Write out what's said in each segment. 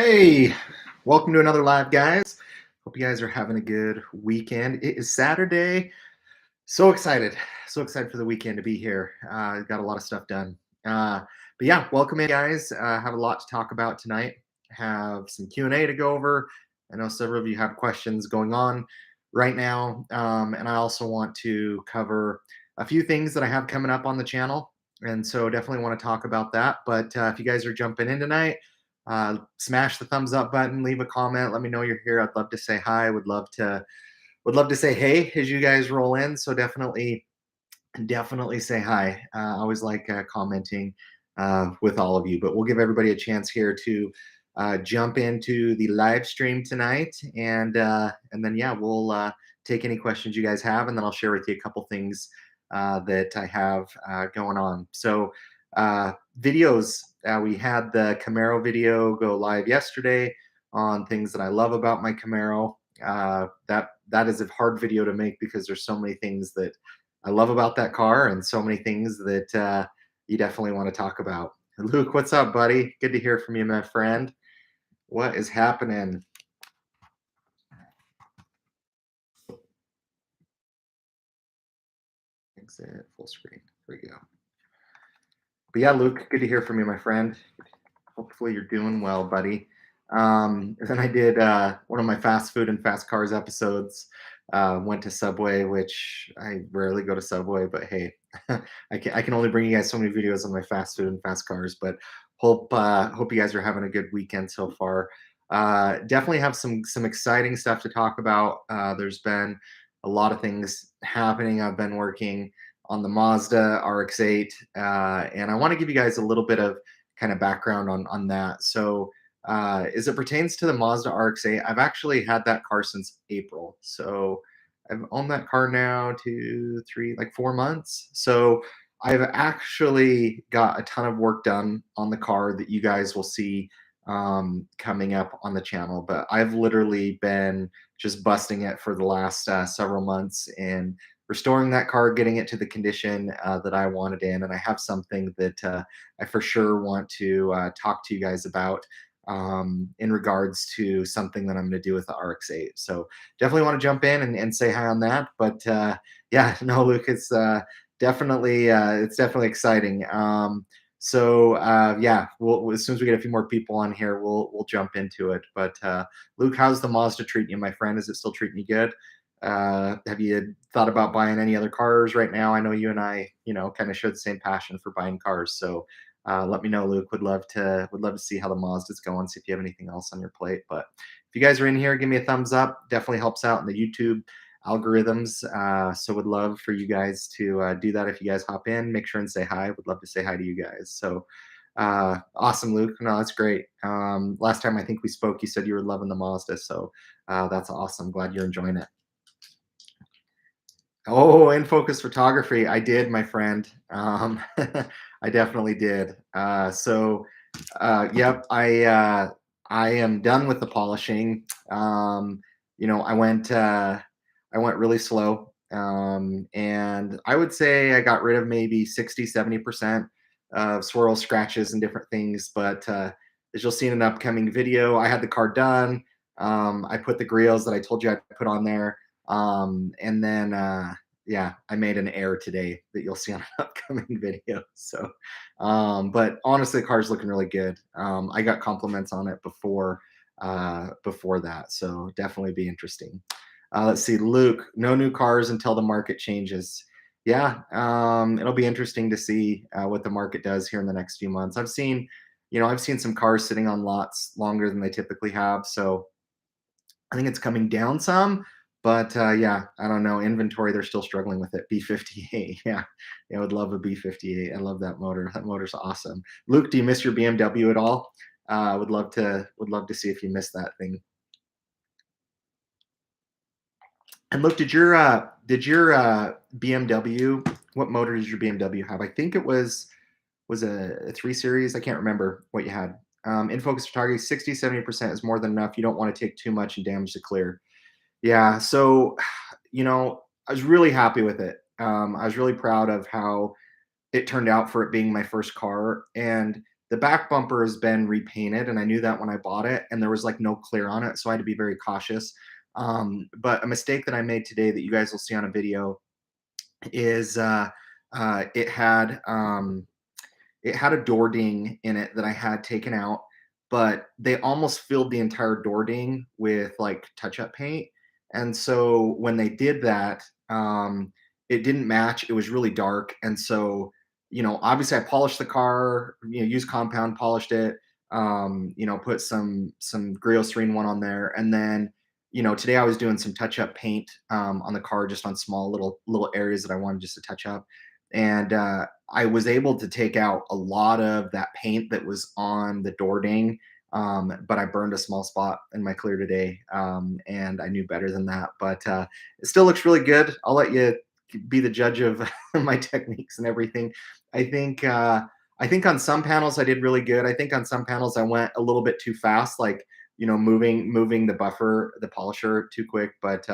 Hey, welcome to another live, guys. Hope you guys are having a good weekend. It is Saturday. So excited. So excited for the weekend to be here. Got a lot of stuff done. Uh, but yeah, welcome in, guys. Have a lot to talk about tonight. Have some Q&A to go over. I know several of you have questions going on right now. And I also want to cover a few things that I have coming up on the channel. And so definitely want to talk about that. But if you guys are jumping in tonight, smash the thumbs up button, leave a comment, let me know you're here. I'd love to say hi. Would love to say hey as you guys roll in. So definitely say hi. I always like commenting with all of you, but we'll give everybody a chance here to jump into the live stream tonight, and then yeah, we'll take any questions you guys have, and then I'll share with you a couple things that I have going on. So videos, we had the Camaro video go live yesterday on things that I love about my Camaro. That is a hard video to make because there's so many things that I love about that car and so many things that you definitely want to talk about. Luke, what's up, buddy? Good to hear from you, my friend. What is happening? Exit full screen. There we go. But yeah, Luke, good to hear from you, my friend. Hopefully you're doing well, buddy. Then I did one of my fast food and fast cars episodes. Went to Subway, which I rarely go to Subway, but hey, I can only bring you guys so many videos of my fast food and fast cars. But hope you guys are having a good weekend so far. Definitely have some exciting stuff to talk about. There's been a lot of things happening. I've been working on the Mazda RX8, and I want to give you guys a little bit of kind of background on that. So as it pertains to the Mazda RX-8, I've actually had that car since April. So I've owned that car now 4 months. So I've actually got a ton of work done on the car that you guys will see coming up on the channel. But I've literally been just busting it for the last several months and restoring that car, getting it to the condition that I wanted in. And I have something that I for sure want to talk to you guys about in regards to something that I'm going to do with the RX8. So definitely want to jump in and say hi on that. But yeah, no, Luke, it's definitely exciting. Yeah, we'll as soon as we get a few more people on here, we'll jump into it. But Luke, how's the Mazda treating you, my friend? Is it still treating you good? Have you thought about buying any other cars right now? I know you and I, kind of share the same passion for buying cars. So let me know, Luke. Would love to see how the Mazda's going. See if you have anything else on your plate. But if you guys are in here, give me a thumbs up. Definitely helps out in the YouTube algorithms. So would love for you guys to do that. If you guys hop in, make sure and say hi. Would love to say hi to you guys. So awesome, Luke. No, that's great. Last time I think we spoke, you said you were loving the Mazda. So that's awesome. Glad you're enjoying it. Oh, in focus photography. I did, my friend. I definitely did. Yep, I am done with the polishing. I went really slow. And I would say I got rid of maybe 60, 70% of swirls, scratches, and different things. But as you'll see in an upcoming video, I had the car done. I put the grills that I told you I'd put on there. And then yeah, I made an error today that you'll see on an upcoming video. So but honestly, the car's looking really good. I got compliments on it before that, so definitely be interesting. Let's see, Luke, no new cars until the market changes. Yeah, it'll be interesting to see what the market does here in the next few months. I've seen some cars sitting on lots longer than they typically have, so I think it's coming down some, but yeah, I don't know. Inventory, they're still struggling with it. B58, yeah, I would love a B58. I love that motor. That motor's awesome. Luke, do you miss your BMW at all? Would love to see if you miss that thing. And look, did your BMW? What motor does your BMW have? I think it was a 3 Series. I can't remember what you had. In focus photography, 60, 70% is more than enough. You don't want to take too much and damage the clear. Yeah, so, I was really happy with it. I was really proud of how it turned out for it being my first car, and The back bumper has been repainted, and I knew that when I bought it, and there was like no clear on it, so I had to be very cautious. But a mistake that I made today that you guys will see on a video is uh, it had um, it had a door ding in it that I had taken out, but they almost filled the entire door ding with like touch-up paint. And so when they did that, it didn't match. It was really dark. And so, obviously I polished the car, used compound, polished it, put some Griot Serene one on there. And then, today I was doing some touch-up paint on the car, just on small little areas that I wanted just to touch up. And I was able to take out a lot of that paint that was on the door ding, but I burned a small spot in my clear today, and I knew better than that. But it still looks really good. I'll let you be the judge of my techniques and everything. I think I think on some panels I did really good. I think on some panels I went a little bit too fast, like moving the buffer, the polisher too quick. But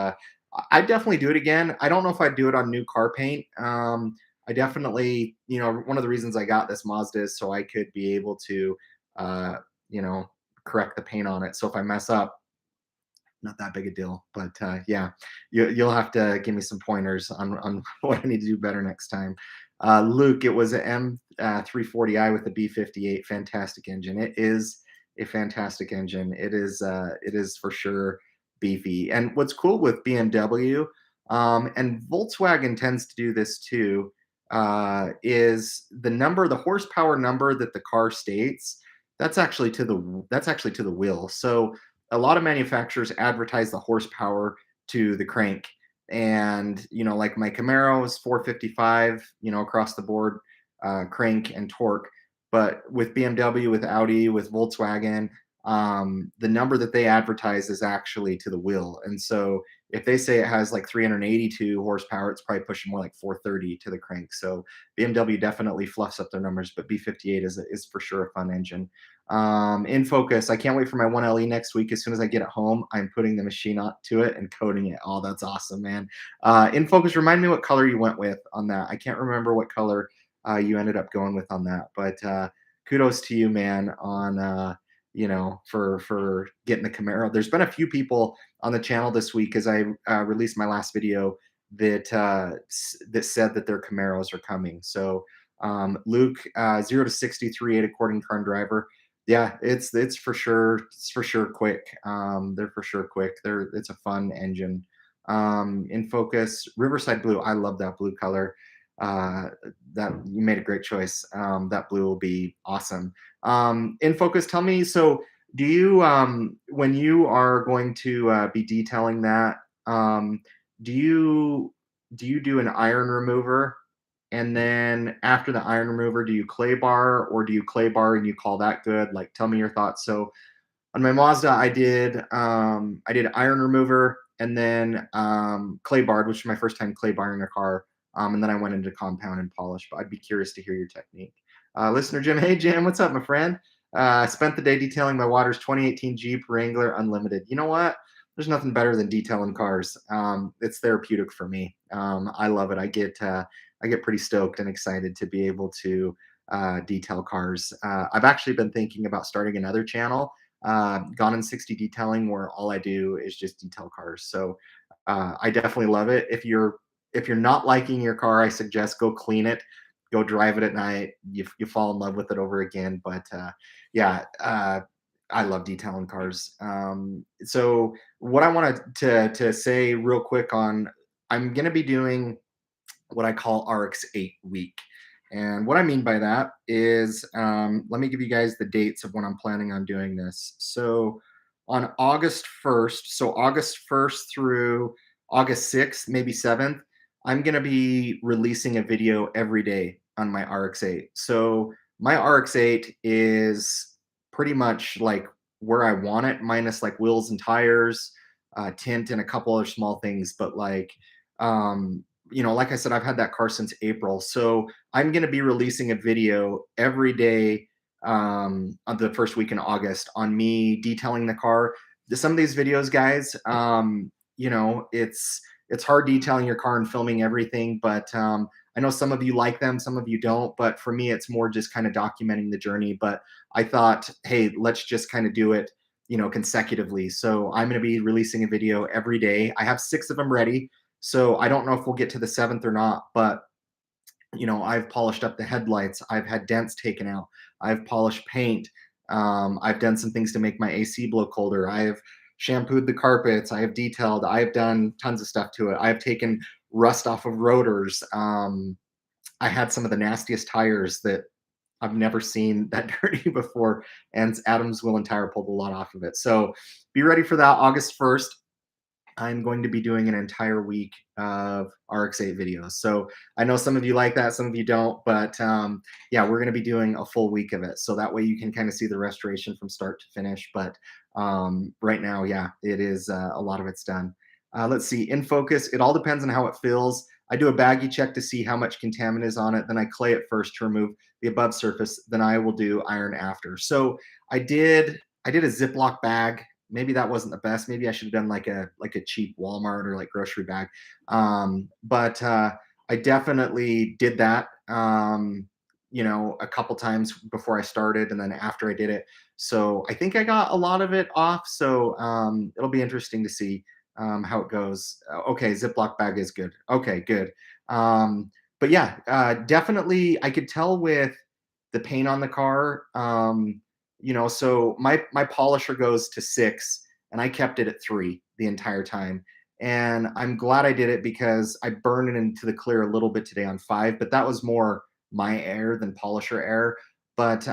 I definitely do it again. I don't know if I'd do it on new car paint. I definitely, one of the reasons I got this Mazda is so I could be able to, uh, you know, correct the paint on it. So if I mess up, not that big a deal. But yeah, you'll have to give me some pointers on what I need to do better next time. Luke, it was an M340i with a B58, fantastic engine. It is a fantastic engine. It is for sure beefy. And what's cool with BMW, and Volkswagen tends to do this too, is the horsepower number that the car states. That's actually to the wheel. So a lot of manufacturers advertise the horsepower to the crank. And, like my Camaro is 455, across the board, crank and torque. But with BMW, with Audi, with Volkswagen, the number that they advertise is actually to the wheel. And so if they say it has like 382 horsepower, it's probably pushing more like 430 to the crank. So BMW definitely fluffs up their numbers, but B58 is for sure a fun engine. In focus, I can't wait for my 1LE next week. As soon as I get it home, I'm putting the machine on to it and coating it. Oh, that's awesome, man. In focus, remind me what color you went with on that. I can't remember what color you ended up going with on that, but kudos to you, man, on for getting the Camaro. There's been a few people on the channel this week as I released my last video that said that their Camaros are coming. So Luke, 0 to 63 8 according to Car and Driver. Yeah, it's for sure quick. They're for sure quick. It's a fun engine. In focus, Riverside Blue. I love that blue color. Uh, that you made a great choice. That blue will be awesome. In focus, tell me. So, do you when you are going to be detailing that? Do you do an iron remover, and then after the iron remover, do you clay bar, or do you clay bar and you call that good? Like, tell me your thoughts. So on my Mazda, I did iron remover and then clay barred, which was my first time clay barring a car. And then I went into compound and polish. But I'd be curious to hear your technique. Listener Jim, hey Jim, what's up, my friend? Spent the day detailing my Waters 2018 Jeep Wrangler Unlimited. You know what? There's nothing better than detailing cars. It's therapeutic for me. I love it. I get pretty stoked and excited to be able to detail cars. I've actually been thinking about starting another channel, Gone in 60 Detailing, where all I do is just detail cars. So I definitely love it. If you're not liking your car, I suggest go clean it, go drive it at night. You fall in love with it over again. But yeah, I love detailing cars. So what I wanted to say real quick on, I'm going to be doing what I call RX8 week. And what I mean by that is, let me give you guys the dates of when I'm planning on doing this. So on August 1st, so August 1st through August 6th, maybe 7th, I'm going to be releasing a video every day on my RX8. So my RX8 is pretty much like where I want it, minus like wheels and tires, tint, and a couple other small things. But um, like I said, I've had that car since April. So I'm going to be releasing a video every day on the first week in August on me detailing the car. Some of these videos, guys, it's hard detailing your car and filming everything, but I know some of you like them, some of you don't, but for me, it's more just kind of documenting the journey. But I thought, hey, let's just kind of do it, consecutively. So I'm going to be releasing a video every day. I have 6 of them ready. So I don't know if we'll get to the seventh or not, but I've polished up the headlights. I've had dents taken out. I've polished paint. I've done some things to make my AC blow colder. I've shampooed the carpets. I have detailed. I've done tons of stuff to it. I've taken rust off of rotors. I had some of the nastiest tires that I've never seen that dirty before, and Adams Wheel and Tire pulled a lot off of it. So be ready for that August 1st. I'm going to be doing an entire week of RX8 videos. So I know some of you like that, some of you don't, but yeah, we're going to be doing a full week of it. So that way you can kind of see the restoration from start to finish. But right now, yeah, it is a lot of it's done. Let's see, in focus, it all depends on how it feels. I do a baggie check to see how much contaminant is on it. Then I clay it first to remove the above surface. Then I will do iron after. So I did a Ziploc bag. Maybe that wasn't the best. Maybe I should have done like a cheap Walmart or like grocery bag. But I definitely did that. A couple times before I started, and then after I did it. So I think I got a lot of it off. So it'll be interesting to see how it goes. Okay, Ziploc bag is good. Okay, good. But yeah, definitely I could tell with the paint on the car. So my polisher goes to 6, and I kept it at 3 the entire time. And I'm glad I did it because I burned it into the clear a little bit today on 5, but that was more my error than polisher error. But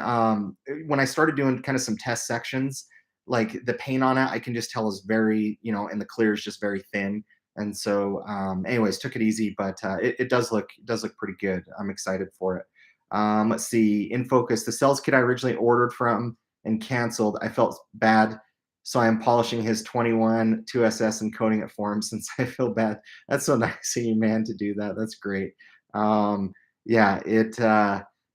when I started doing kind of some test sections, like the paint on it, I can just tell is very, and the clear is just very thin. And so, anyways, took it easy, but it does look pretty good. I'm excited for it. Let's see, in focus, the sales kit I originally ordered from and canceled. I felt bad, so I am polishing his 21 2SS and coating it for him since I feel bad. That's so nice of you, man, to do that. That's great. Yeah,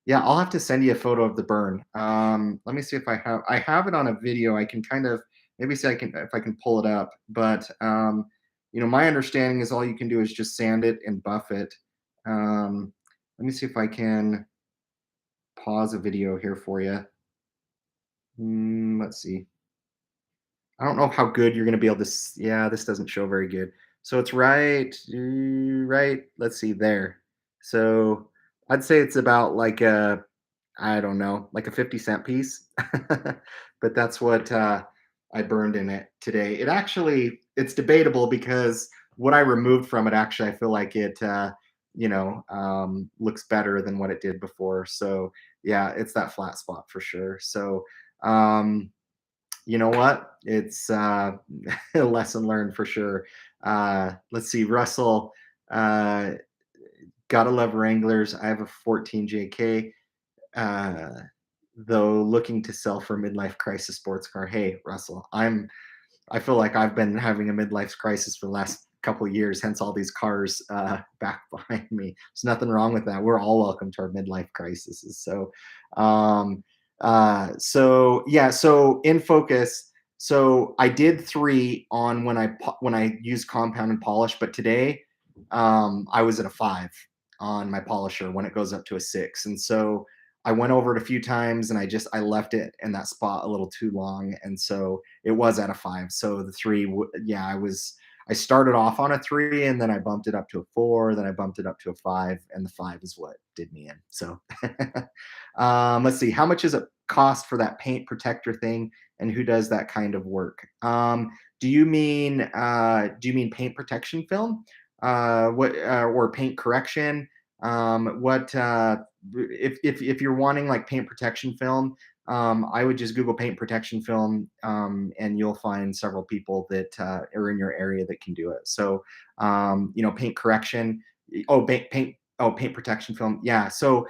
yeah, I'll have to send you a photo of the burn. Let me see if I have it on a video. I can kind of maybe see if I can pull it up, but my understanding is all you can do is just sand it and buff it. Let me see if I can pause a video here for you. Let's see. I don't know how good you're going to be able to. Yeah, this doesn't show very good. So it's right. Let's see there. So I'd say it's about like I don't know, like a 50-cent piece. But that's what I burned in it today. It's debatable because what I removed from it, actually, I feel like it, looks better than what it did before. So yeah, it's that flat spot for sure. So, you know what? It's a lesson learned for sure. Let's see, Russell, uh, gotta love Wranglers. I have a 14 JK. Uh, though looking to sell for midlife crisis sports car. Hey, Russell, I feel like I've been having a midlife crisis for the last couple of years, hence all these cars back behind me. There's nothing wrong with that. We're all welcome to our midlife crises. So, so yeah, so in focus. So I did 3 on when I used compound and polish, but today I was at a 5 on my polisher when it goes up to a 6, and so I went over it a few times and I left it in that spot a little too long, and so it was at a 5. So the 3, yeah, I started off on a 3, and then I bumped it up to a 4, then I bumped it up to a 5, and the 5 is what did me in. So let's see, how much does it cost for that paint protector thing, and who does that kind of work? Do you mean paint protection film? What or paint correction? What if you're wanting like paint protection film, I would just Google paint protection film, and you'll find several people that are in your area that can do it. So, paint correction. Oh, paint protection film. Yeah. So,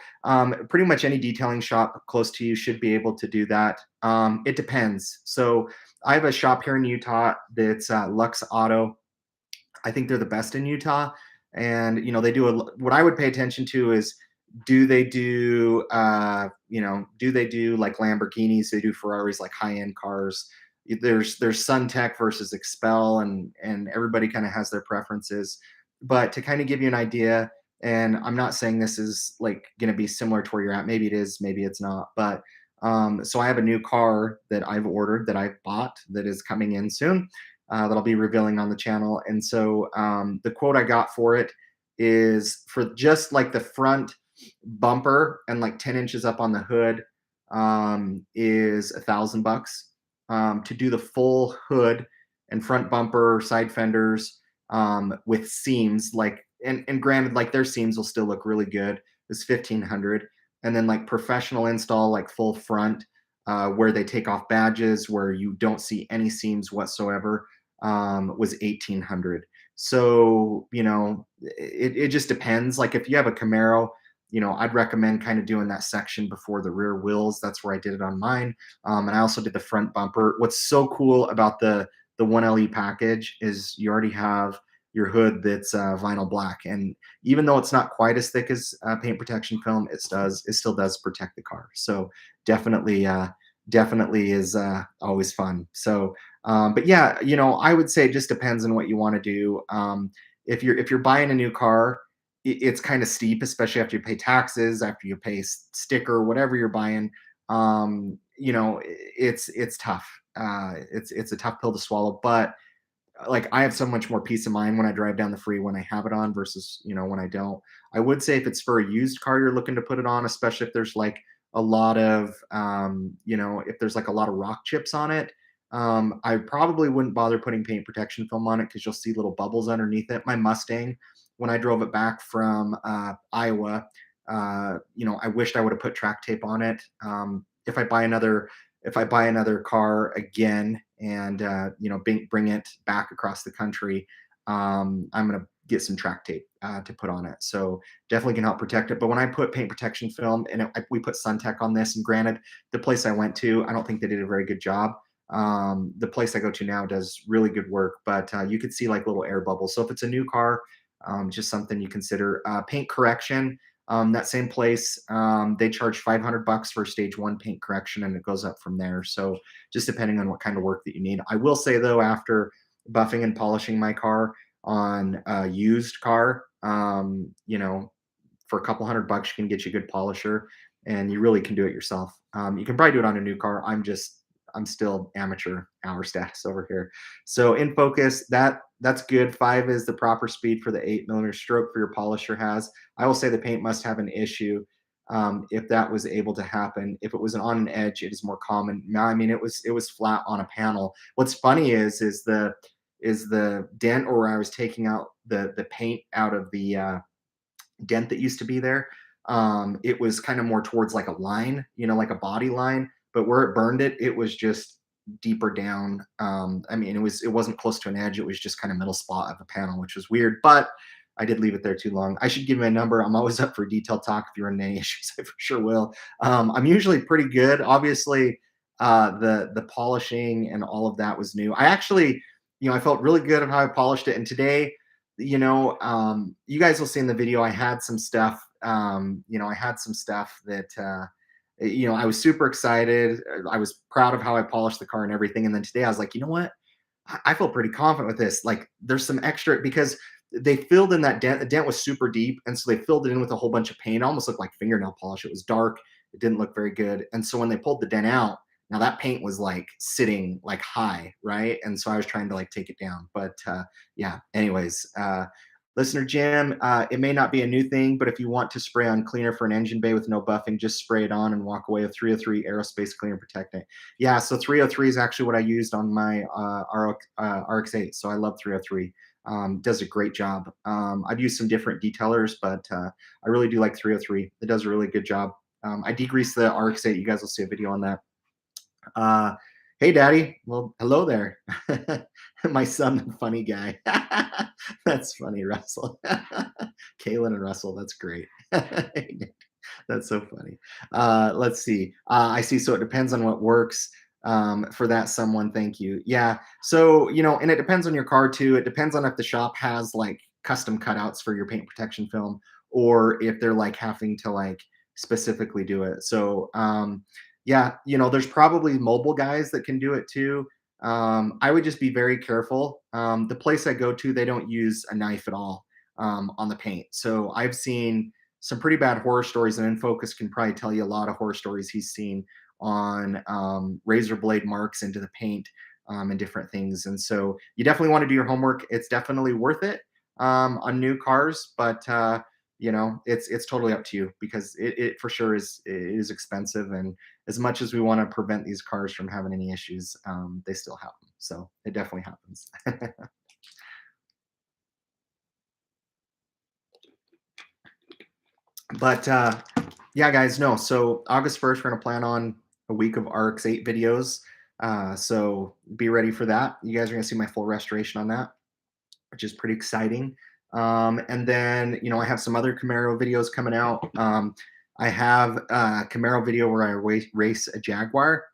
pretty much any detailing shop close to you should be able to do that. It depends. So, I have a shop here in Utah that's Lux Auto. I think they're the best in Utah, and they do what I would pay attention to is, do they do like Lamborghinis? They do Ferraris, like high end cars. There's Suntech versus Expel, and everybody kind of has their preferences. But to kind of give you an idea, And I'm not saying this is like going to be similar to where you're at. Maybe it is, maybe it's not. But so I have a new car that I've ordered, that I've bought, that is coming in soon, that I'll be revealing on the channel. And so the quote I got for it is for just like the front bumper and like 10 inches up on the hood, is $1,000. To do the full hood and front bumper, side fenders, with seams, like, and granted, like their seams will still look really good, is 1,500. And then like professional install, like full front, where they take off badges, where you don't see any seams whatsoever, was 1,800. So, it just depends. Like if you have a Camaro, I'd recommend kind of doing that section before the rear wheels. That's where I did it on mine. And I also did the front bumper. What's so cool about the 1LE package is you already have your hood that's vinyl black, and even though it's not quite as thick as paint protection film, it still does protect the car. So definitely, definitely is always fun. So, but yeah, I would say it just depends on what you want to do. If you're buying a new car, it's kind of steep, especially after you pay taxes, after you pay sticker, whatever you're buying. It's tough. It's a tough pill to swallow, but like I have so much more peace of mind when I drive down the free when I have it on versus when I don't. I would say if it's for a used car you're looking to put it on, especially if there's like a lot of if there's like a lot of rock chips on it, I probably wouldn't bother putting paint protection film on it because you'll see little bubbles underneath it. My Mustang, when I drove it back from Iowa, I wished I would have put track tape on it. If I buy another car again and bring it back across the country, I'm gonna get some track tape to put on it. So definitely can help protect it. But when I put paint protection film and we put SunTech on this, and granted, the place I went to, I don't think they did a very good job. The place I go to now does really good work, but you could see like little air bubbles. So if it's a new car, just something you consider. Paint correction. That same place, they charge $500 for stage one paint correction, and it goes up from there. So just depending on what kind of work that you need. I will say though, after buffing and polishing my car on a used car, for a couple $100, you can get you a good polisher, and you really can do it yourself. You can probably do it on a new car. I'm still amateur hour status over here. So in focus, that's good. 5 is the proper speed for the 8 mm stroke for your polisher has. I will say the paint must have an issue. If that was able to happen, if it was on an edge, it is more common. Now, I mean, it was flat on a panel. What's funny is the dent, or where I was taking out the paint out of the dent that used to be there. It was kind of more towards like a line, like a body line, but where it burned it, it was just deeper down. I mean, it wasn't close to an edge. It was just kind of middle spot of a panel, which was weird, but I did leave it there too long. I should give my number. I'm always up for detailed talk. If you're in any issues, I for sure will. I'm usually pretty good. Obviously, the polishing and all of that was new. I actually, I felt really good at how I polished it. And today, you guys will see in the video, I had some stuff, that, I was super excited. I was proud of how I polished the car and everything. And then today I was like, you know what? I feel pretty confident with this. Like there's some extra, because they filled in that dent. The dent was super deep. And so they filled it in with a whole bunch of paint. It almost looked like fingernail polish. It was dark. It didn't look very good. And so when they pulled the dent out, now that paint was like sitting like high, right? And so I was trying to like take it down. But yeah, anyways, listener Jim, it may not be a new thing, but if you want to spray on cleaner for an engine bay with no buffing, just spray it on and walk away with 303 aerospace cleaner protectant. Yeah, so 303 is actually what I used on my RX8. So I love 303. Does a great job. I've used some different detailers, but I really do like 303. It does a really good job. I degreased the RX8. You guys will see a video on that. Hey, Daddy. Well, hello there. My son, the funny guy. That's funny, Russell. Kaylin and Russell. That's great. That's so funny. Let's see. I see. So it depends on what works. For that, someone, thank you. Yeah. So, and it depends on your car too. It depends on if the shop has like custom cutouts for your paint protection film, or if they're like having to like specifically do it. So, yeah, there's probably mobile guys that can do it too. I would just be very careful. The place I go to, they don't use a knife at all. on the paint. So I've seen some pretty bad horror stories, and InFocus can probably tell you a lot of horror stories he's seen on razor blade marks into the paint and different things. And so you definitely want to do your homework. It's definitely worth it on new cars, but it's totally up to you because it for sure is expensive. And as much as we want to prevent these cars from having any issues, they still have them. So it definitely happens. But yeah, guys, no. So August 1st, we're gonna plan on a week of RX8 videos. So be ready for that. You guys are gonna see my full restoration on that, which is pretty exciting. And then, I have some other Camaro videos coming out. I have a Camaro video where I race a Jaguar,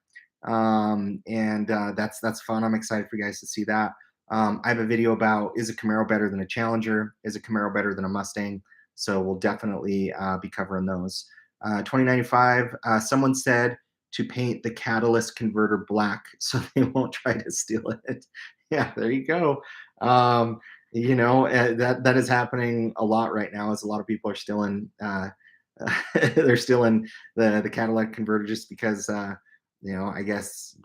and that's fun. I'm excited for you guys to see that. I have a video about, is a Camaro better than a Challenger? Is a Camaro better than a Mustang? So we'll definitely be covering those. 2095. Someone said to paint the catalyst converter black so they won't try to steal it. Yeah, there you go. Um, that is happening a lot right now, as a lot of people are still in they're still in the Cadillac converter just because I guess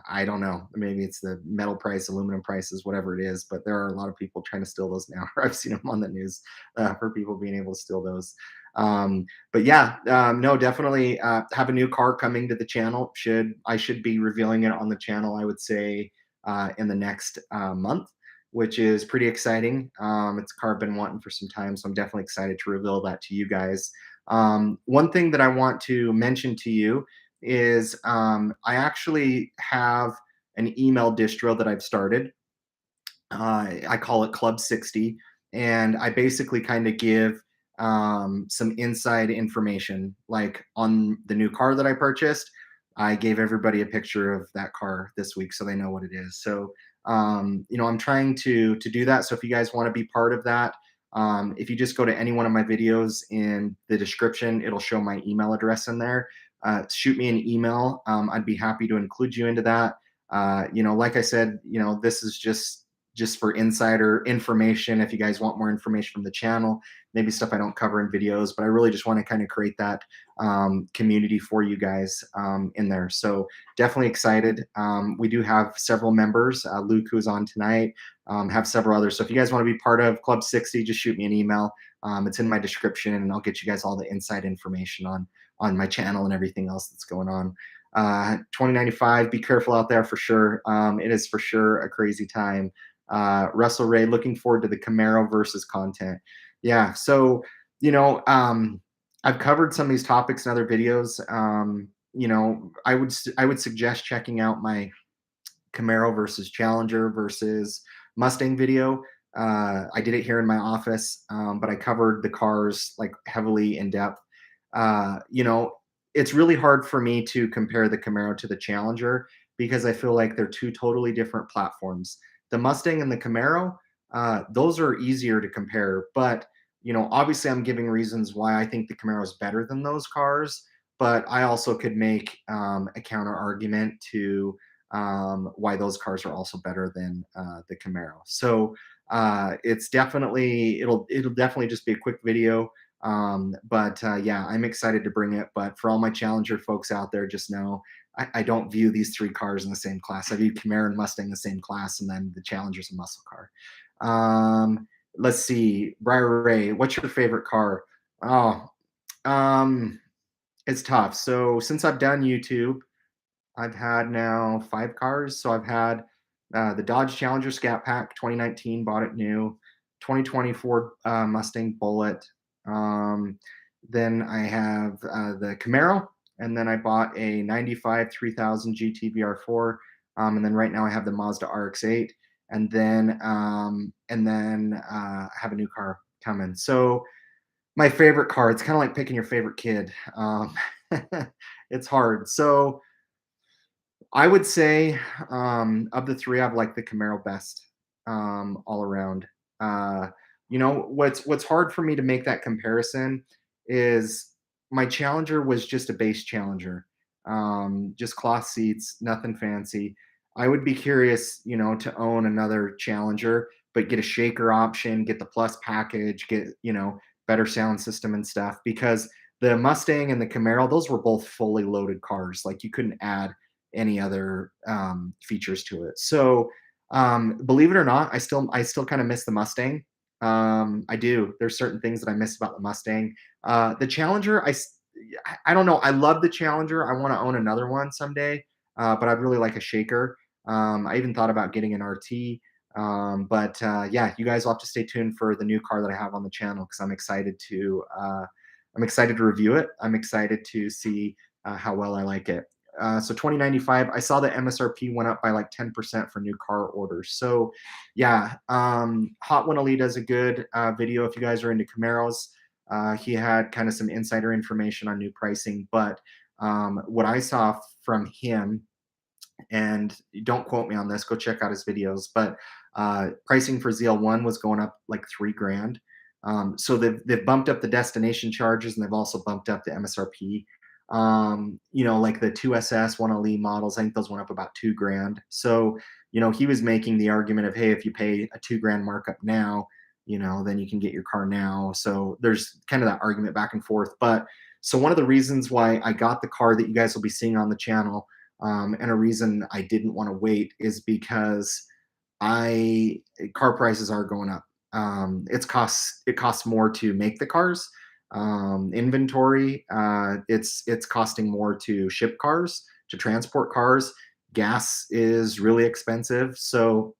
I don't know, maybe it's the metal price, aluminum prices, whatever it is, but there are a lot of people trying to steal those now. I've seen them on the news for people being able to steal those. But yeah, no, definitely have a new car coming to the channel. Should be revealing it on the channel, I would say, in the next month, which is pretty exciting. It's a car I've been wanting for some time, so I'm definitely excited to reveal that to you guys. One thing that I want to mention to you is I actually have an email distro that I've started. I call it Club 60, and I basically kind of give some inside information. Like on the new car that I purchased, I gave everybody a picture of that car this week so they know what it is. So, I'm trying to do that. So if you guys want to be part of that, if you just go to any one of my videos in the description, it'll show my email address in there. Shoot me an email. I'd be happy to include you into that. Like I said, this is just for insider information. If you guys want more information from the channel, maybe stuff I don't cover in videos, but I really just want to kind of create that community for you guys in there. So definitely excited. We do have several members. Luke, who's on tonight, have several others. So if you guys want to be part of Club 60, just shoot me an email. It's in my description, and I'll get you guys all the inside information on my channel and everything else that's going on. 2095, be careful out there for sure. It is for sure a crazy time. Russell Ray, looking forward to the Camaro versus content. Yeah, so I've covered some of these topics in other videos. I would suggest checking out my Camaro versus Challenger versus Mustang video. I did it here in my office, but I covered the cars like heavily in depth. Uh, you know, it's really hard for me to compare the Camaro to the Challenger because I feel like they're two totally different platforms. The Mustang and the Camaro, those are easier to compare, but obviously I'm giving reasons why I think the Camaro is better than those cars, but I also could make a counter argument to why those cars are also better than the Camaro. So it'll definitely just be a quick video. But yeah, I'm excited to bring it. But for all my Challenger folks out there, just know I don't view these three cars in the same class. I view Camaro and Mustang in the same class, and then the Challenger's a muscle car. Let's see, Briar Ray, what's your favorite car? Oh, um, it's tough. So since I've done YouTube, I've had now 5 cars. So I've had the Dodge Challenger Scat Pack 2019, bought it new. 2024 Mustang Bullet. Um, then I have the Camaro, and then I bought a 95 3000 GT VR4. And then right now I have the Mazda RX8, and then I have a new car coming. So my favorite car, it's kind of like picking your favorite kid. It's hard. So I would say of the three, I've liked the Camaro best all around. What's hard for me to make that comparison is my Challenger was just a base Challenger, just cloth seats, nothing fancy. I would be curious, to own another Challenger, but get a shaker option, get the plus package, get, better sound system and stuff, because the Mustang and the Camaro, those were both fully loaded cars. Like, you couldn't add any other features to it. So believe it or not, I still kind of miss the Mustang. I do. There's certain things that I miss about the Mustang. The Challenger, I don't know. I love the Challenger. I want to own another one someday, but I'd really like a shaker. I even thought about getting an RT. But yeah, you guys will have to stay tuned for the new car that I have on the channel, because I'm excited to review it. I'm excited to see how well I like it. So 2095, I saw the MSRP went up by like 10% for new car orders. So yeah, Hot One Ali does a good video if you guys are into Camaros. He had kind of some insider information on new pricing, but what I saw from him, and don't quote me on this, go check out his videos, but pricing for ZL1 was going up like 3 grand. So they've bumped up the destination charges, and they've also bumped up the MSRP. Like the 2SS 1LE models, I think those went up about 2 grand. So, he was making the argument of, hey, if you pay a 2 grand markup now, then you can get your car now. So there's kind of that argument back and forth. But so one of the reasons why I got the car that you guys will be seeing on the channel, and a reason I didn't want to wait, is because I car prices are going up. It costs more to make the cars. Inventory, it's costing more to ship cars, to transport cars. Gas is really expensive. So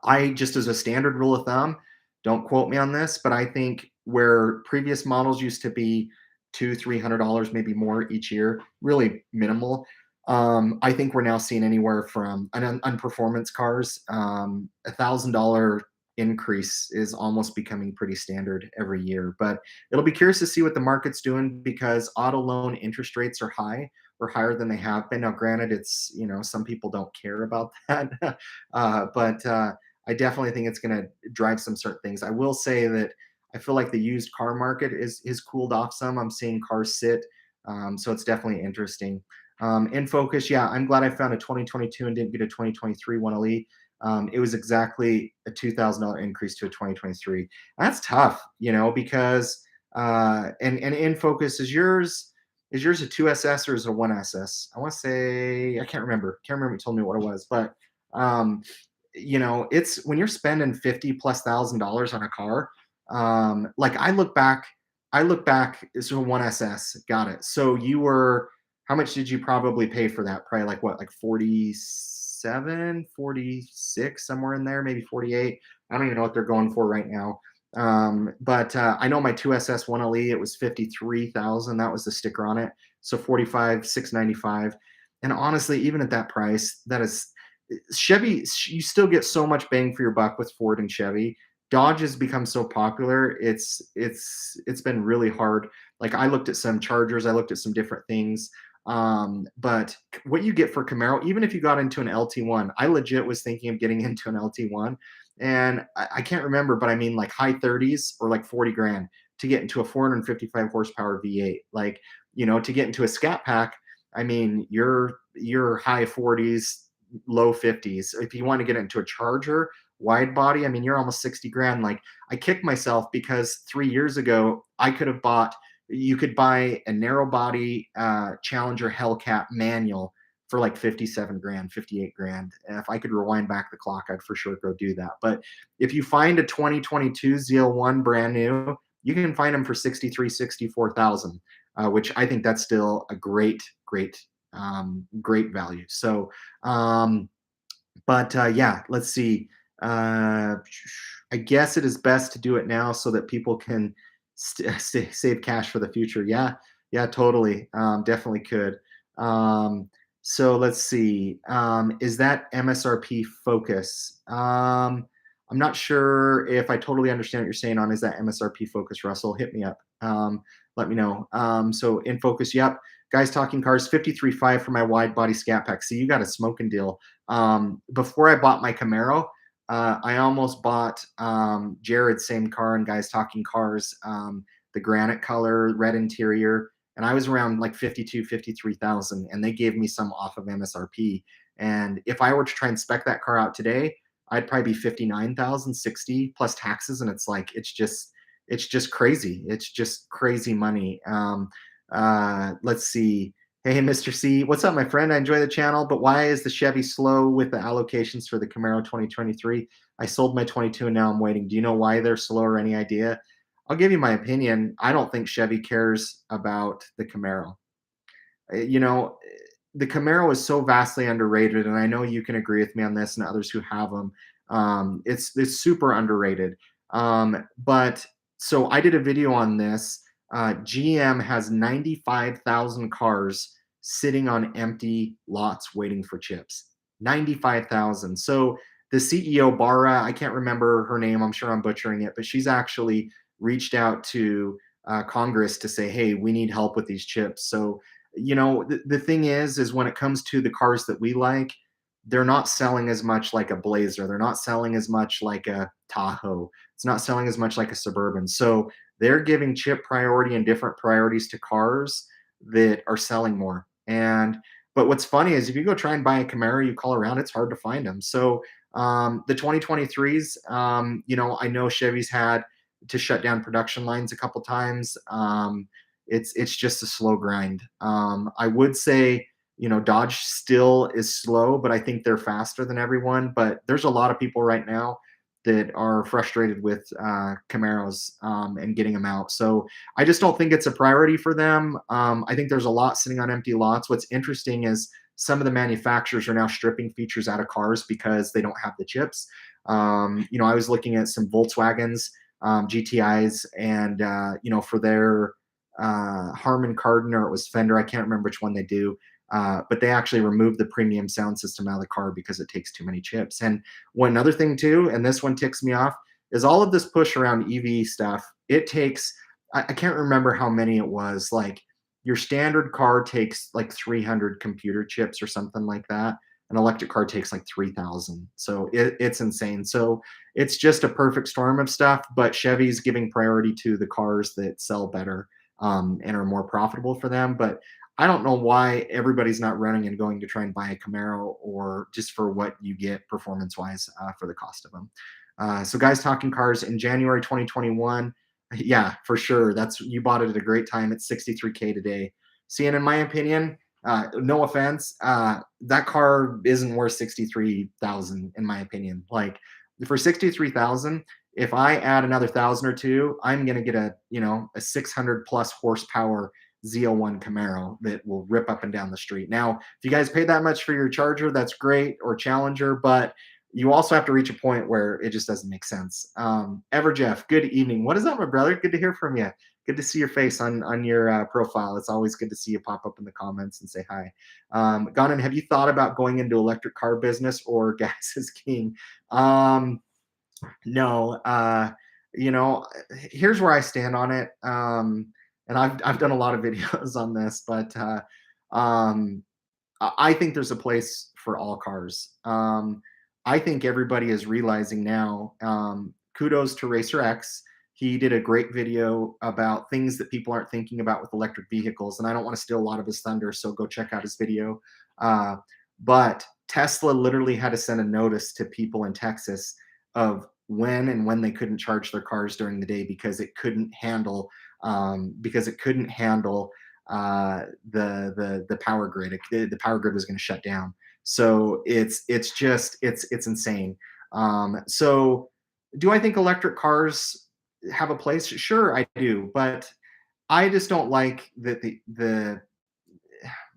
I just, as a standard rule of thumb, don't quote me on this, but I think where previous models used to be $200-300, maybe more each year, really minimal. I think we're now seeing anywhere from on performance cars, $1,000 increase is almost becoming pretty standard every year. But it'll be curious to see what the market's doing, because auto loan interest rates are high, or higher than they have been. Now, granted, it's, some people don't care about that, but I definitely think it's going to drive some certain things. I will say that I feel like the used car market is cooled off some. I'm seeing cars sit, so it's definitely interesting. In Focus, yeah, I'm glad I found a 2022 and didn't get a 2023 1LE. It was exactly a $2,000 increase to a 2023. That's tough, because and in Focus, is yours a 2SS or is it a 1SS? I want to say, I can't remember. Can't remember. You told me what it was, but um, it's when you're spending 50 plus $1,000 on a car. Like, I look back, it's a 1SS. Got it. So how much did you probably pay for that? Probably like what, like 47, 46, somewhere in there, maybe 48. I don't even know what they're going for right now. But I know my 2SS 1LE, it was 53,000. That was the sticker on it. So 45,695. And honestly, even at that price, that is Chevy, you still get so much bang for your buck with Ford and Chevy. Dodge has become so popular. It's been really hard. Like, I looked at some Chargers, I looked at some different things. But what you get for Camaro, even if you got into an LT1, I legit was thinking of getting into an LT1, and I can't remember, but I mean like high 30s or like 40 grand to get into a 455 horsepower V8. Like, to get into a Scat Pack, I mean, you're high 40s, low 50s. If you want to get into a Charger wide body, I mean, you're almost 60 grand. Like, I kicked myself because 3 years ago you could buy a narrow body Challenger Hellcat manual for like 57 grand, 58 grand. And if I could rewind back the clock, I'd for sure go do that. But if you find a 2022 ZL1 brand new, you can find them for 63, 64,000, which I think that's still a great, great value. So, but yeah, let's see. I guess it is best to do it now so that people can save cash for the future. Yeah, yeah, totally. Definitely could. So let's see. Is that MSRP Focus? I'm not sure if I totally understand what you're saying on is that MSRP Focus, Russell. Hit me up. Let me know. So in Focus, yep. Guys Talking Cars, 53.5 for my wide body Scat Pack. See, you got a smoking deal. Before I bought my Camaro, I almost bought Jared's same car in Guys Talking Cars, the granite color, red interior, and I was around like 52, 53,000, and they gave me some off of MSRP. And if I were to try and spec that car out today, I'd probably be 59,000, 60 plus taxes, and it's like it's just crazy. It's just crazy money. Let's see. Hey, Mr. C, what's up, my friend? I enjoy the channel, but why is the Chevy slow with the allocations for the Camaro 2023? I sold my 22 and now I'm waiting. Do you know why they're slow or any idea? I'll give you my opinion. I don't think Chevy cares about the Camaro. You know, the Camaro is so vastly underrated, and I know you can agree with me on this and others who have them. It's super underrated. But so I did a video on this. GM has 95,000 cars sitting on empty lots waiting for chips. 95,000. So the CEO, Bara, I can't remember her name. I'm sure I'm butchering it, but she's actually reached out to Congress to say, hey, we need help with these chips. So the thing is when it comes to the cars that we like, they're not selling as much like a Blazer. They're not selling as much like a Tahoe. It's not selling as much like a Suburban. So they're giving chip priority and different priorities to cars that are selling more. But what's funny is if you go try and buy a Camaro, you call around, it's hard to find them. So the 2023s, I know Chevy's had to shut down production lines a couple times. It's just a slow grind. I would say, Dodge still is slow, but I think they're faster than everyone. But there's a lot of people right now that are frustrated with Camaros and getting them out. So I just don't think it's a priority for them. I think there's a lot sitting on empty lots. What's interesting is some of the manufacturers are now stripping features out of cars because they don't have the chips. I was looking at some Volkswagens, GTIs, and for their Harman Kardon, or it was Fender. I can't remember which one they do. But they actually removed the premium sound system out of the car because it takes too many chips. And one other thing too, and this one ticks me off, is all of this push around EV stuff. It takes, I can't remember how many it was. Like your standard car takes like 300 computer chips or something like that. An electric car takes like 3,000. So it's insane. So it's just a perfect storm of stuff. But Chevy's giving priority to the cars that sell better and are more profitable for them. But I don't know why everybody's not running and going to try and buy a Camaro, or just for what you get performance wise for the cost of them. So guys talking cars in January 2021. Yeah, for sure. You bought it at a great time. It's 63K today. See, and in my opinion, no offense, that car isn't worth 63,000 in my opinion. Like for 63,000, if I add another thousand or two, I'm gonna get a 600 plus horsepower Z01 Camaro that will rip up and down the street. Now, if you guys pay that much for your Charger, that's great, or Challenger, but you also have to reach a point where it just doesn't make sense. Ever Jeff, good evening. What is up, my brother? Good to hear from you. Good to see your face on your profile. It's always good to see you pop up in the comments and say hi. Ganon, have you thought about going into electric car business, or gas is king? No. Here's where I stand on it. And I've done a lot of videos on this, but um, I think there's a place for all cars. I think everybody is realizing now. Kudos to Racer X. He did a great video about things that people aren't thinking about with electric vehicles, and I don't want to steal a lot of his thunder, so go check out his video. But Tesla literally had to send a notice to people in Texas of when they couldn't charge their cars during the day because it couldn't handle the power grid. The power grid was going to shut down. So it's insane. So do I think electric cars have a place? Sure, I do, but I just don't like that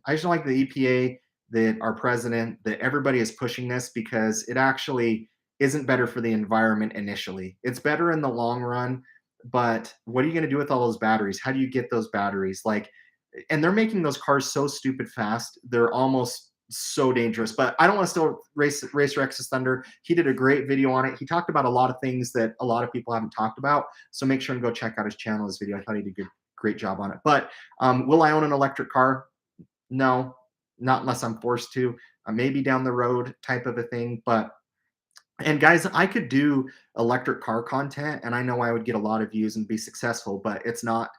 I just don't like the EPA, that our president, that everybody is pushing this, because it actually isn't better for the environment initially. It's better in the long run, but what are you going to do with all those batteries? How do you get those batteries? And they're making those cars so stupid fast. They're almost so dangerous. But I don't want to steal Racer X's thunder. He did a great video on it. He talked about a lot of things that a lot of people haven't talked about. So make sure and go check out his channel, his video. I thought he did a great job on it. But will I own an electric car? No, not unless I'm forced to. Maybe down the road type of a thing. And guys, I could do electric car content, and I know I would get a lot of views and be successful, but it's not.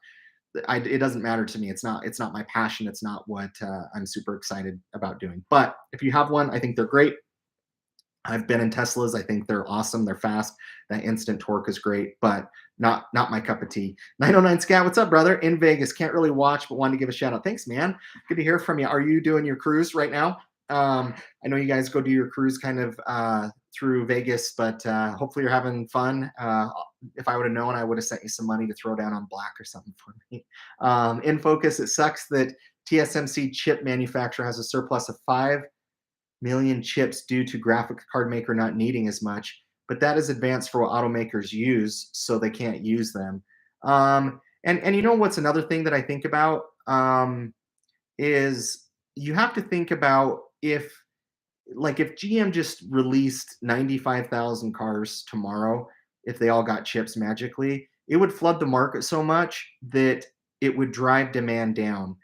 It doesn't matter to me. It's not my passion. It's not what I'm super excited about doing. But if you have one, I think they're great. I've been in Teslas. I think they're awesome. They're fast. That instant torque is great, but not my cup of tea. 909 Scat, what's up, brother? In Vegas. Can't really watch, but wanted to give a shout out. Thanks, man. Good to hear from you. Are you doing your cruise right now? I know you guys go do your cruise kind of through Vegas, but hopefully you're having fun. If I would have known, I would have sent you some money to throw down on black or something for me. In focus, it sucks that TSMC chip manufacturer has a surplus of 5 million chips due to graphic card maker not needing as much, but that is advanced for what automakers use, so they can't use them. And you know what's another thing that I think about is you have to think about if GM just released 95,000 cars tomorrow, if they all got chips magically, it would flood the market so much that it would drive demand down.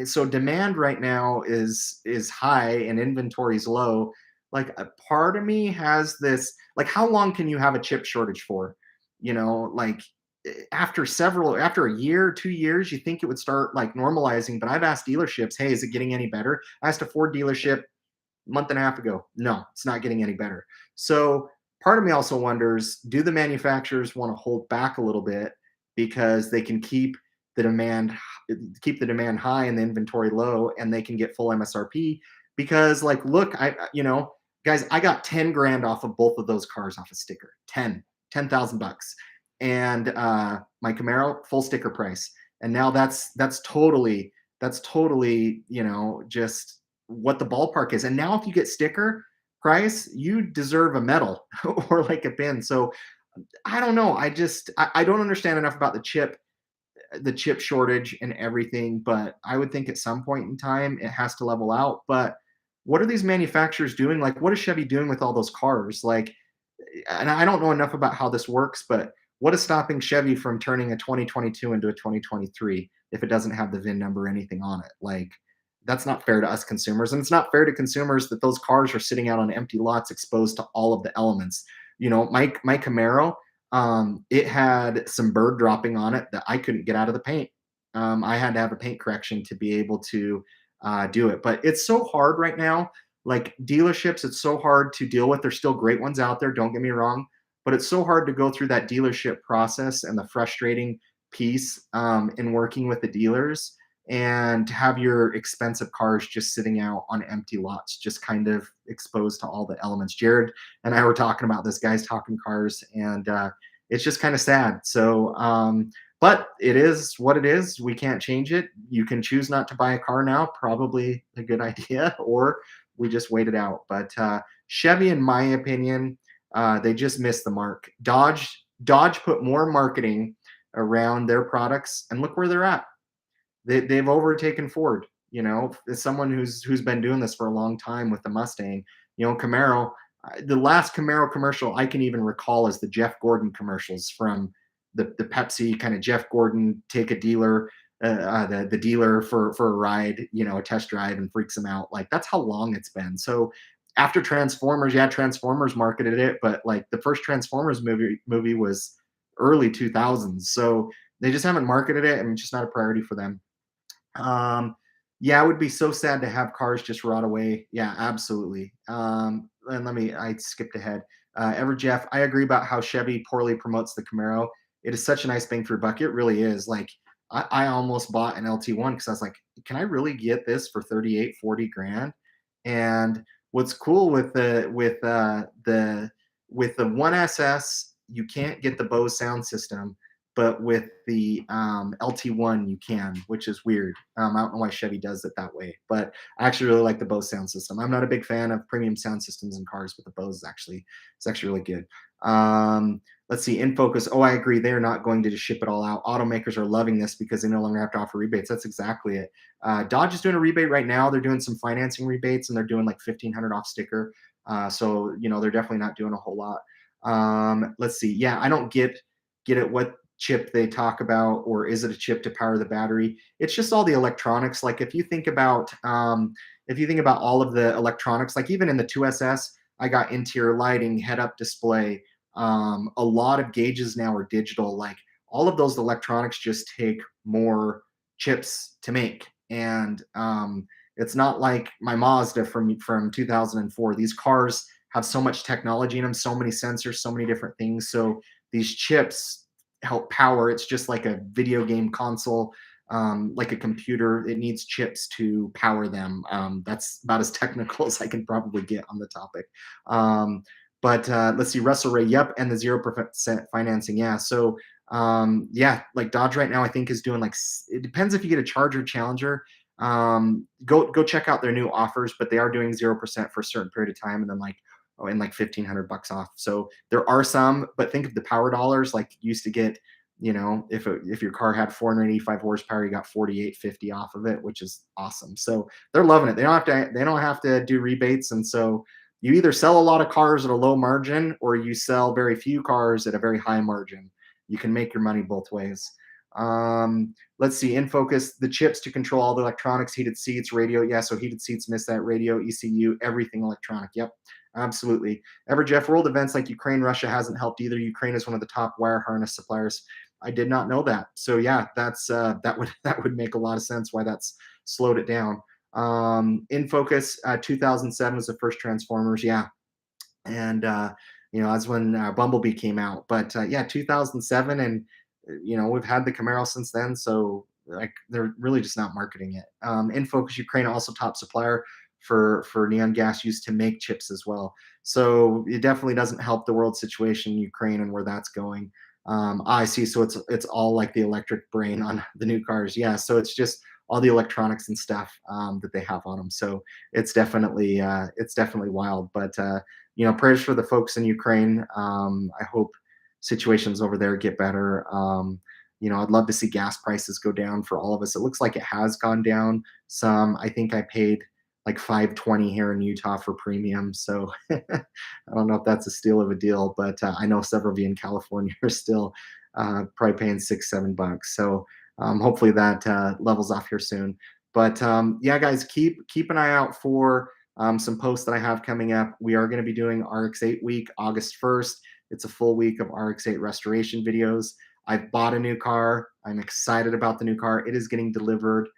So demand right now is high and inventory is low. Like a part of me has this, like, how long can you have a chip shortage for? Like after a year, 2 years, you think it would start like normalizing. But I've asked dealerships, hey, is it getting any better? I asked a Ford dealership month and a half ago. No, it's not getting any better. So part of me also wonders, do the manufacturers want to hold back a little bit because they can the demand keep the demand high and the inventory low, and they can get full MSRP? Because like, look, guys, I got 10 grand off of both of those cars off a sticker. 10,000 bucks. And my Camaro, full sticker price. And now that's totally, just what the ballpark is. And now if you get sticker price, you deserve a medal or like a pin. So I don't know. I don't understand enough about the chip shortage and everything, but I would think at some point in time it has to level out. But what are these manufacturers doing? Like, what is Chevy doing with all those cars? Like, and I don't know enough about how this works, but what is stopping Chevy from turning a 2022 into a 2023 if it doesn't have the VIN number or anything on it? Like, that's not fair to us consumers. And it's not fair to consumers that those cars are sitting out on empty lots exposed to all of the elements. My Camaro, it had some bird dropping on it that I couldn't get out of the paint. I had to have a paint correction to be able to do it. But it's so hard right now. Like dealerships, it's so hard to deal with. There's still great ones out there, don't get me wrong, but it's so hard to go through that dealership process and the frustrating piece in working with the dealers, and to have your expensive cars just sitting out on empty lots, just kind of exposed to all the elements. Jared and I were talking about this, guys talking cars, and it's just kind of sad. So, but it is what it is. We can't change it. You can choose not to buy a car now, probably a good idea, or we just wait it out. But Chevy, in my opinion, they just missed the mark. Dodge put more marketing around their products, and look where they're at. They've overtaken Ford. As someone who's been doing this for a long time with the Mustang, Camaro. The last Camaro commercial I can even recall is the Jeff Gordon commercials from the Pepsi kind of Jeff Gordon take a dealer, the dealer for a ride, a test drive, and freaks him out. Like that's how long it's been. So after Transformers, yeah, Transformers marketed it, but like the first Transformers movie was early 2000s. So they just haven't marketed it, and it's just not a priority for them. Yeah, it would be so sad to have cars just rot away. Yeah, absolutely. And I skipped ahead. Ever Jeff, I agree about how Chevy poorly promotes the Camaro. It is such a nice bang for your buck. It really is. Like, I almost bought an LT1 because I was like, can I really get this for 38, 40 grand? And what's cool with the 1SS, you can't get the Bose sound system, but with the LT1 you can, which is weird. I don't know why Chevy does it that way, but I actually really like the Bose sound system. I'm not a big fan of premium sound systems in cars, but the Bose is actually really good. Let's see, in focus. Oh, I agree. They are not going to just ship it all out. Automakers are loving this because they no longer have to offer rebates. That's exactly it. Dodge is doing a rebate right now. They're doing some financing rebates, and they're doing like 1,500 off sticker. So they're definitely not doing a whole lot. Let's see. Yeah, I don't get it. What chip they talk about, or is it a chip to power the battery? It's just all the electronics. Like if you think about all of the electronics, like even in the 2SS, I got interior lighting, head-up display. A lot of gauges now are digital. Like all of those electronics just take more chips to make, and It's not like my Mazda from 2004. These cars have so much technology in them, so many sensors, so many different things. So these chips help power. It's just like a video game console, like a computer. It needs chips to power them. That's about as technical as I can probably get on the topic. But let's see, Russell Ray, yep, and the 0% financing, yeah. So yeah, like Dodge right now, I think is doing like, it depends if you get a Charger Challenger. Go check out their new offers, but they are doing 0% for a certain period of time, and then like, oh, and like 1,500 bucks off. So there are some, but think of the power dollars. Like you used to get, if your car had 485 horsepower, you got 48.50 off of it, which is awesome. So they're loving it. They don't have to do rebates, and so you either sell a lot of cars at a low margin or you sell very few cars at a very high margin. You can make your money both ways. Let's see, in focus, the chips to control all the electronics, heated seats, radio. Yeah, so heated seats miss that, radio, ECU, everything electronic. Yep, absolutely. Ever Jeff, world events like Ukraine, Russia hasn't helped either. Ukraine is one of the top wire harness suppliers. I did not know that. So yeah, that would make a lot of sense why that's slowed it down. In focus, 2007 was the first Transformers. Yeah, and that's when Bumblebee came out. But yeah, 2007, and we've had the Camaro since then. So like they're really just not marketing it. In focus, Ukraine also top supplier for neon gas used to make chips as well. So it definitely doesn't help the world situation in Ukraine and where that's going. I see. So it's all like the electric brain on the new cars. Yeah. So it's just all the electronics and stuff that they have on them. So it's definitely wild. But prayers for the folks in Ukraine. I hope situations over there get better. I'd love to see gas prices go down for all of us. It looks like it has gone down some. I think I paid like 5.20 here in Utah for premium. So I don't know if that's a steal of a deal, but I know several of you in California are still probably paying $6-7. So hopefully that levels off here soon. But yeah, guys, keep an eye out for some posts that I have coming up. We are going to be doing RX8 week, August 1st. It's a full week of RX8 restoration videos. I've bought a new car. I'm excited about the new car. It is getting delivered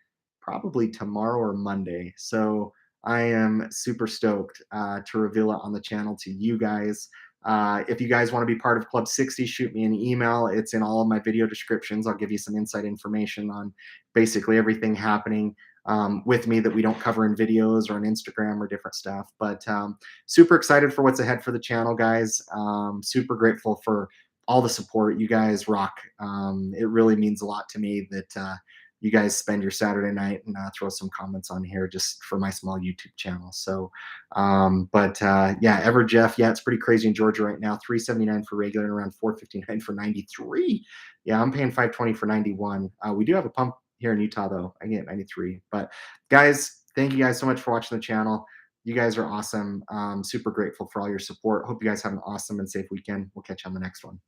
probably tomorrow or Monday. So I am super stoked to reveal it on the channel to you guys. If you guys want to be part of Club 60, shoot me an email. It's in all of my video descriptions. I'll give you some inside information on basically everything happening with me that we don't cover in videos or on Instagram or different stuff. But super excited for what's ahead for the channel, guys. Super grateful for all the support. You guys rock. It really means a lot to me that you guys spend your Saturday night and throw some comments on here just for my small YouTube channel. So, but yeah, Ever Jeff, yeah, it's pretty crazy in Georgia right now. $379 for regular and around $459 for 93. Yeah, I'm paying $520 for 91. We do have a pump here in Utah though. I get 93. But guys, thank you guys so much for watching the channel. You guys are awesome. Super grateful for all your support. Hope you guys have an awesome and safe weekend. We'll catch you on the next one.